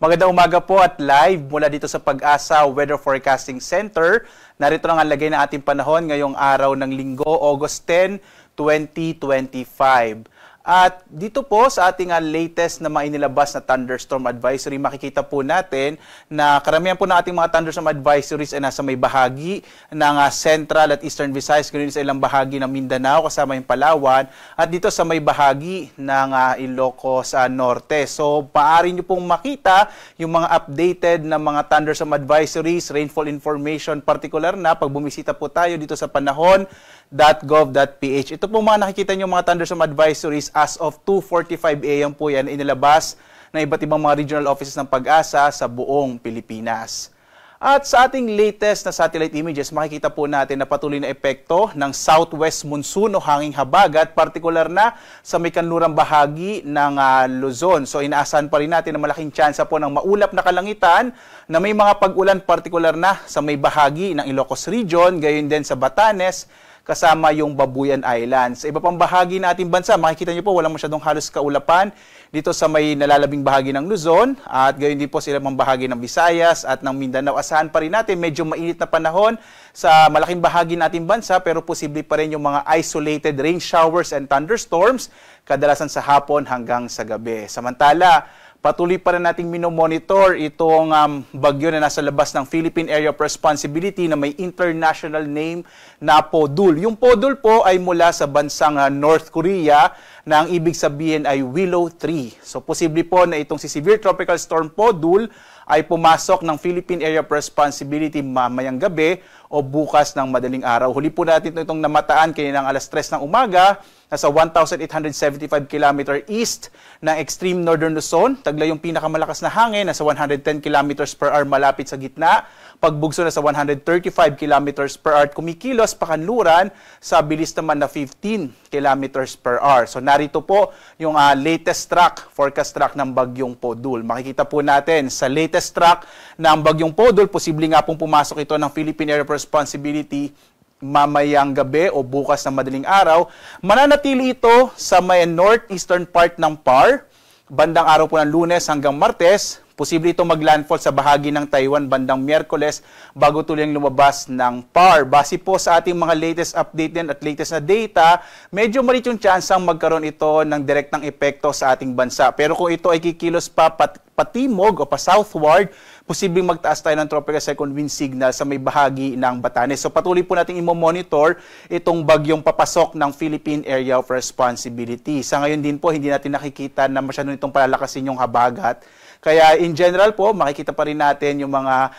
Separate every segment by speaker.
Speaker 1: Magandang umaga po at live mula dito sa Pag-asa Weather Forecasting Center. Narito na ang lagay ng ating panahon ngayong araw ng Linggo, August 10, 2025. At dito po sa ating latest na mainilabas na thunderstorm advisory, makikita po natin na karamihan po na ating mga thunderstorm advisories ay nasa may bahagi ng Central at Eastern Visayas, ganoon sa ilang bahagi ng Mindanao kasama yung Palawan, at dito sa may bahagi ng Ilocos Norte. So, maaari nyo pong makita yung mga updated na mga thunderstorm advisories, rainfall information, particular na pag bumisita po tayo dito sa panahon.gov.ph. Ito po mga nakikita nyo mga thunderstorm advisories as of 2:45 AM po yan inilabas ng iba't ibang mga regional offices ng Pag-asa sa buong Pilipinas. At sa ating latest na satellite images, makikita po natin na patuloy na epekto ng southwest monsoon o hanging habagat, partikular na sa may kanlurang bahagi ng Luzon. So inaasahan pa rin natin na malaking tsansa po ng maulap na kalangitan na may mga pag-ulan partikular na sa may bahagi ng Ilocos Region, gayon din sa Batanes, kasama yung Babuyan Islands. Sa iba pang bahagi ng ating bansa, makikita niyo po walang masyadong halos kaulapan dito sa may nalalabing bahagi ng Luzon at gayon din po sa ilang bahagi ng Visayas at ng Mindanao. Asahan pa rin natin medyo mainit na panahon sa malaking bahagi ng ating bansa pero posible pa rin yung mga isolated rain showers and thunderstorms kadalasan sa hapon hanggang sa gabi. Samantala, patuloy pa rin nating minomonitor itong bagyo na nasa labas ng Philippine Area of Responsibility na may international name na Podul. Yung Podul po ay mula sa bansang North Korea na ang ibig sabihin ay Willow Tree. So posible po na itong si Severe Tropical Storm Podul ay pumasok ng Philippine Area of Responsibility mamayang gabi o bukas ng madaling araw. Huli po natin itong namataan kaninang alas 3 ng umaga, nasa 1,875 km east ng extreme northern Luzon. Taglay yung pinakamalakas na hangin, nasa 110 km per hour malapit sa gitna. Pagbugso na sa 135 km per hour. Kumikilos pakanluran sa bilis naman na 15 km per hour. So narito po yung latest forecast track ng bagyong Podul. Makikita po natin sa latest track ng bagyong Podul, posible nga pong pumasok ito ng Philippine Area of Responsibility mamayang gabi o bukas ng madaling araw. Mananatili ito sa may northeastern part ng PAR, bandang araw po ng Lunes hanggang Martes. Posible ito maglandfall sa bahagi ng Taiwan bandang Miyerkules bago tuluyang lumabas ng PAR. Base po sa ating mga latest update din at latest na data, medyo malit yung tsansang magkaroon ito ng direktang epekto sa ating bansa. Pero kung ito ay kikilos pa patimog o pa southward, posibleng magtaas tayo ng tropical second wind signal sa may bahagi ng Batanes. So patuloy po natin i-monitor itong bagyong papasok ng Philippine Area of Responsibility. Sa ngayon din po, hindi natin nakikita na masyadong itong palalakasin yung habagat. Kaya in general po, makikita pa rin natin yung mga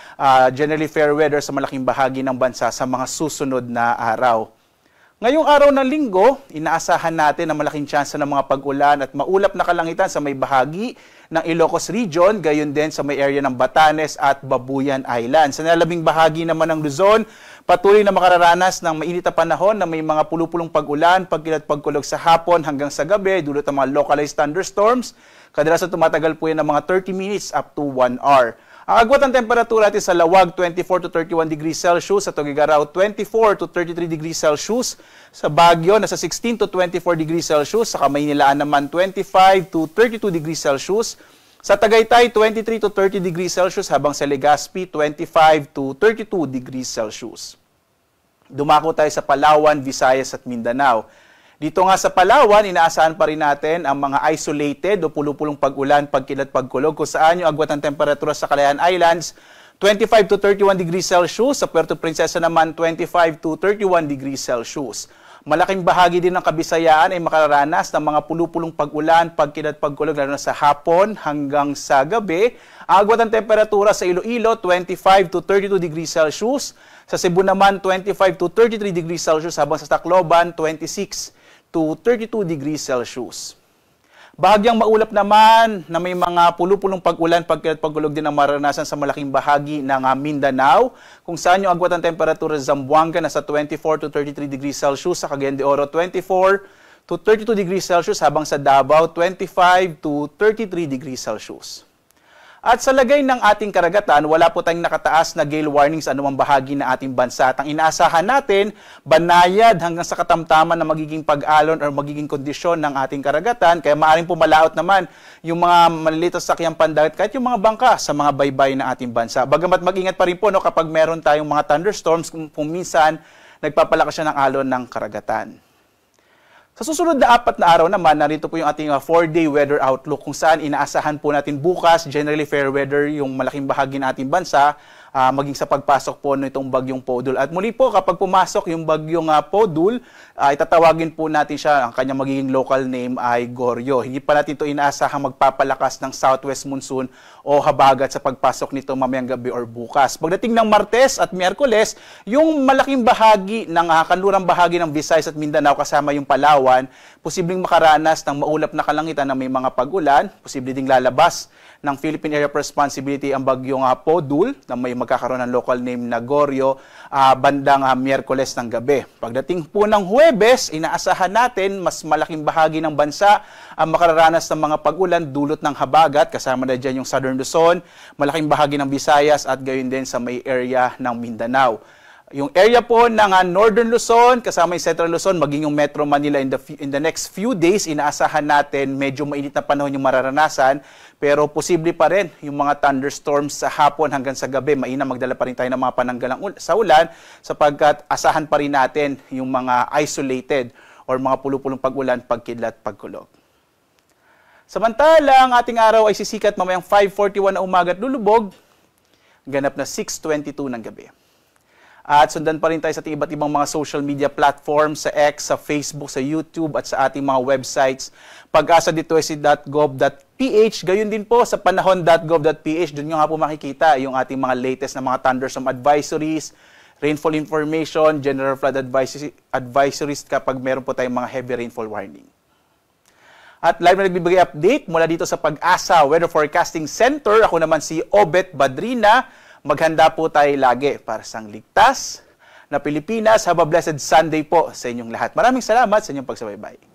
Speaker 1: generally fair weather sa malaking bahagi ng bansa sa mga susunod na araw. Ngayong araw ng Linggo, inaasahan natin na malaking tsansa ng mga pag-ulan at maulap na kalangitan sa may bahagi ng Ilocos Region, gayon din sa may area ng Batanes at Babuyan Islands. Sa nalalabing bahagi naman ng Luzon, patuloy na makararanas ng mainit na panahon na may mga pulupulong pag-ulan, pagkilat pagkulog sa hapon hanggang sa gabi, dulot ng mga localized thunderstorms. Kadalasan tumatagal po yan ng mga 30 minutes up to 1 hour. Ang agwat ng temperatura natin sa Lawag, 24 to 31 degrees Celsius. Sa Tuguegarao, 24 to 33 degrees Celsius. Sa Baguio, nasa 16 to 24 degrees Celsius. Sa Kamaynilaan naman, 25 to 32 degrees Celsius. Sa Tagaytay, 23 to 30 degrees Celsius. Habang sa Legazpi, 25 to 32 degrees Celsius. Dumako tayo sa Palawan, Visayas at Mindanao. Dito nga sa Palawan, inaasahan pa rin natin ang mga isolated o pulupulong pag-ulan, pagkilat, pagkulog, kung saan yung agwat ng temperatura sa Calayan Islands, 25 to 31 degrees Celsius. Sa Puerto Princesa naman, 25 to 31 degrees Celsius. Malaking bahagi din ng Kabisayaan ay makararanas ng mga pulupulong pag-ulan, pagkilat, pagkulog, lalo na sa hapon hanggang sa gabi. Ang agwat ng temperatura sa Iloilo, 25 to 32 degrees Celsius. Sa Cebu naman, 25 to 33 degrees Celsius. Habang sa Tacloban, 26 to 32 degrees Celsius. Bahagyang maulap naman na may mga pulupulong pag-ulan, pagkilat, pagkulog din ang maranasan sa malaking bahagi ng Mindanao, kung saan yung agwat ng temperatura sa Zamboanga nasa 24 to 33 degrees Celsius, sa Cagayan de Oro 24 to 32 degrees Celsius, habang sa Davao 25 to 33 degrees Celsius. At sa lagay ng ating karagatan, wala po tayong nakataas na gale warning sa anumang bahagi ng ating bansa. At ang inaasahan natin, banayad hanggang sa katamtaman na magiging pag-alon o magiging kondisyon ng ating karagatan. Kaya maaaring pumalaot naman yung mga maliliit na sakyang pandagat kahit yung mga bangka sa mga baybay ng ating bansa. Bagamat mag-ingat pa rin po kapag meron tayong mga thunderstorms kung minsan nagpapalakas siya ng alon ng karagatan. Sa susunod na 4 na araw naman, narito po yung ating 4-day weather outlook kung saan inaasahan po natin bukas, generally fair weather yung malaking bahagi ng ating bansa, maging sa pagpasok po nitong bagyong Podul. At muli po, kapag pumasok yung bagyong Podul, itatawagin po natin siya, ang kanyang magiging local name ay Goryo. Hindi pa natin ito inaasahang magpapalakas ng southwest monsoon o habagat sa pagpasok nito mamayang gabi or bukas. Pagdating ng Martes at Miyerkules, yung malaking bahagi ng kanlurang bahagi ng Visayas at Mindanao kasama yung Palawan, posibleng makaranas ng maulap na kalangitan na may mga pag-ulan, posible ding lalabas ng Philippine Area of Responsibility ang bagyong Podul na may magkakaroon ng local name na Goryo bandang Miyerkules ng gabi. Pagdating po ng Huwebes, inaasahan natin mas malaking bahagi ng bansa ang makararanas ng mga pag-ulan dulot ng habagat, kasama na dyan yung Southern Luzon, malaking bahagi ng Visayas at gayon din sa may area ng Mindanao. Yung area po ng Northern Luzon, kasama yung Central Luzon, maging yung Metro Manila in the next few days, inaasahan natin medyo mainit na panahon yung mararanasan, pero posible pa rin yung mga thunderstorms sa hapon hanggang sa gabi. Mainam magdala pa rin tayo ng mga pananggalang sa ulan sapagkat asahan pa rin natin yung mga isolated or mga pulupulong pag-ulan, pagkidlat, pagkulog. Samantala, ang ating araw ay sisikat mamayang 5:41 na umaga at lulubog, ganap na 6:22 ng gabi. At sundan pa rin tayo sa ating iba't ibang mga social media platforms, sa X, sa Facebook, sa YouTube, at sa ating mga websites. pag-asa.gov.ph, gayon din po sa panahon.gov.ph, doon nyo nga po makikita yung ating mga latest na mga thunderstorm advisories, rainfall information, general flood advisories kapag meron po tayong mga heavy rainfall warning. At live na nagbibigay update mula dito sa Pag-asa Weather Forecasting Center. Ako naman si Obet Badrina. Maghanda po tayo lagi para sa ligtas na Pilipinas. Have a blessed Sunday po sa inyong lahat. Maraming salamat sa inyong pagsubaybay.